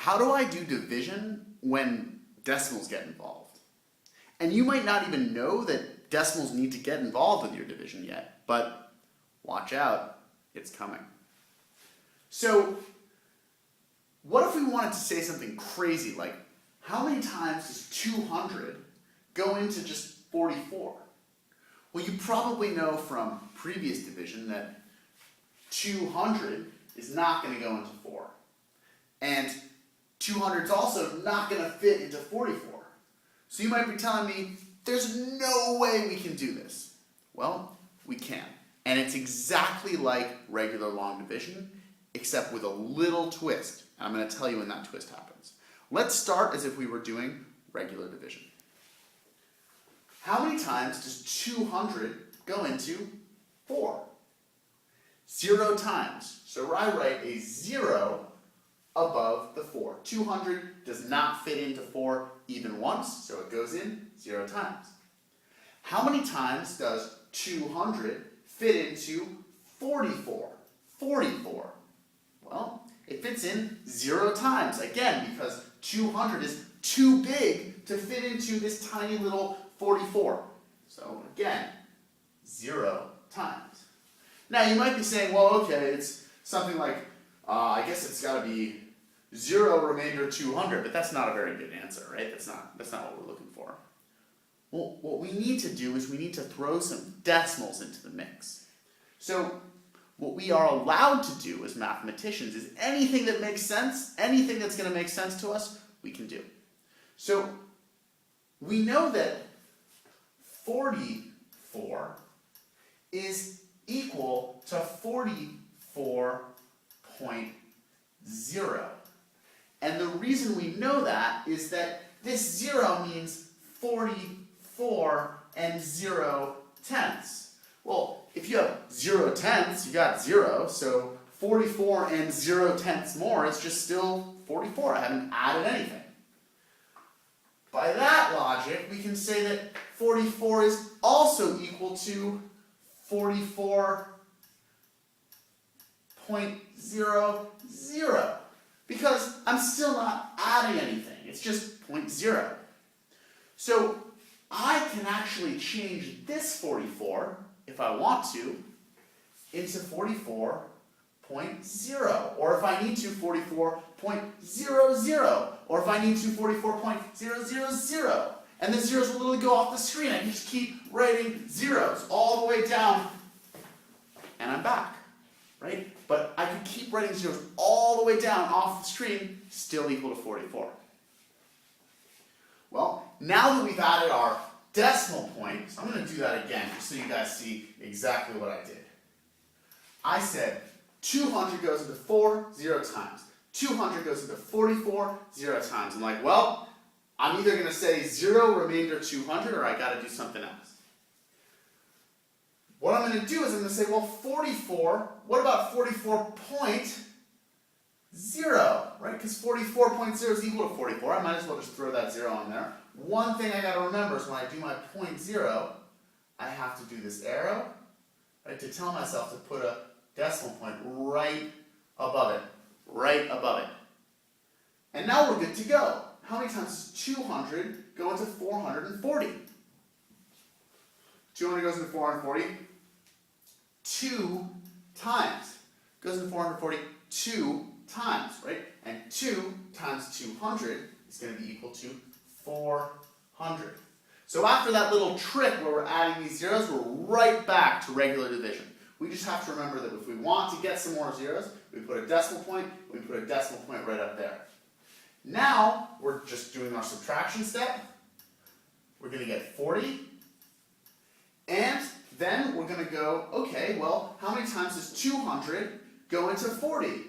How do I do division when decimals get involved? And you might not even know that decimals need to get involved with your division yet, but watch out, it's coming. So, what if we wanted to say something crazy like, how many times does 200 go into just 44? Well, you probably know from previous division that 200 is not going to go into 4. And 200 is also not going to fit into 44. So you might be telling me, there's no way we can do this. Well, we can. And it's exactly like regular long division, except with a little twist. And I'm going to tell you when that twist happens. Let's start as if we were doing regular division. How many times does 200 go into 4? 0 times. So I write a 0 above the 4. 200 does not fit into 4 even once, so it goes in 0 times. How many times does 200 fit into 44? 44. Well, it fits in 0 times, again, because 200 is too big to fit into this tiny little 44. So again, 0 times. Now you might be saying, well, okay, it's something like, I guess it's got to be 0 remainder 200, but that's not a very good answer, right? That's not what we're looking for. Well, what we need to do is we need to throw some decimals into the mix. So what we are allowed to do as mathematicians is anything that makes sense, anything that's going to make sense to us, we can do. So we know that 44 is equal to 44.0. And the reason we know that is that this 0 means 44 and 0 tenths. Well, if you have 0 tenths, you got 0, so 44 and 0 tenths more is just still 44. I haven't added anything. By that logic, we can say that 44 is also equal to 44.00, because I'm still not adding anything. It's just 0.0. So I can actually change this 44, if I want to, into 44.0, or if I need to, 44.00, or if I need to, 44.000. And the zeros will literally go off the screen. I can just keep writing zeros all the way down, and I'm back, right? But I can keep writing zeros all the way down off the screen, still equal to 44. Well, now that we've added our decimal points, I'm going to do that again just so you guys see exactly what I did. I said 200 goes into 4 0 times. 200 goes into 44 0 times. I'm like, well, I'm either going to say 0 remainder 200 or I got to do something else. What I'm going to do is I'm going to say, well, 44, what about 44.0, right? Because 44.0 is equal to 44. I might as well just throw that 0 on there. One thing I got to remember is when I do my 0.0, I have to do this arrow, right, to tell myself to put a decimal point right above it. Right above it. And now we're good to go. How many times does 200 go into 440? 200 goes into 440 2 times. Goes into 440 2 times, right? And 2 times 200 is going to be equal to 400. So after that little trick where we're adding these zeros, we're right back to regular division. We just have to remember that if we want to get some more zeros, we put a decimal point, we put a decimal point right up there. Now, we're just doing our subtraction step. We're going to get 40. And then we're going to go, okay, well, how many times does 200 go into 40?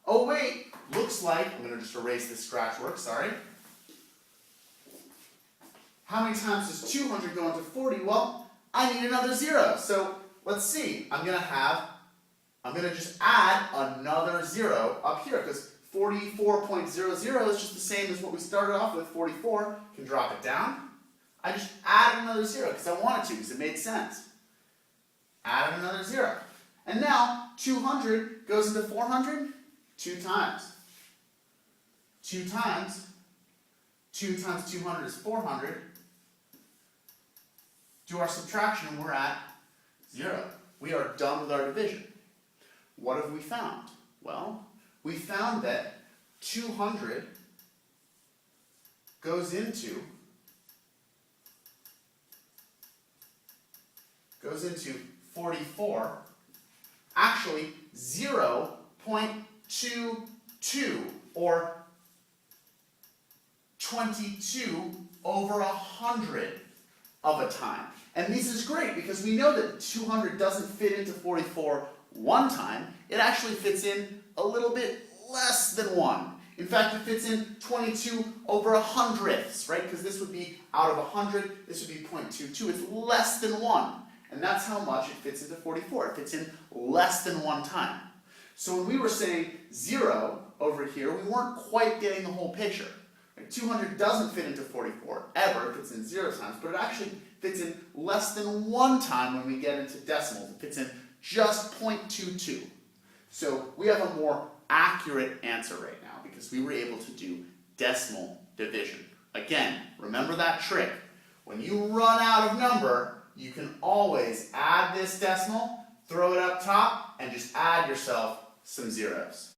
Oh, wait, looks like, I'm going to just erase this scratch work, sorry. How many times does 200 go into 40? Well, I need another 0. So let's see. I'm going to just add another 0 up here, because 44.00 is just the same as what we started off with, 44. Can drop it down. I just added another 0 because I wanted to, because it made sense. Added another 0. And now 200 goes into 400 2 times. 2 times 200 is 400. Do our subtraction and we're at 0. We are done with our division. What have we found? Well, we found that 200 goes into 44, actually 0.22, or 22 over 100 of a time. And this is great because we know that 200 doesn't fit into 44 one time. It actually fits in a little bit less than 1. In fact, it fits in 22 over 100ths, right? Because this would be out of 100, this would be 0.22. It's less than 1. And that's how much it fits into 44. It fits in less than 1 time. So when we were saying 0 over here, we weren't quite getting the whole picture. 200 doesn't fit into 44 ever, it fits in 0 times, but it actually fits in less than 1 time when we get into decimals. It fits in just 0.22. So we have a more accurate answer right now because we were able to do decimal division. Again, remember that trick. When you run out of number, you can always add this decimal, throw it up top, and just add yourself some zeros.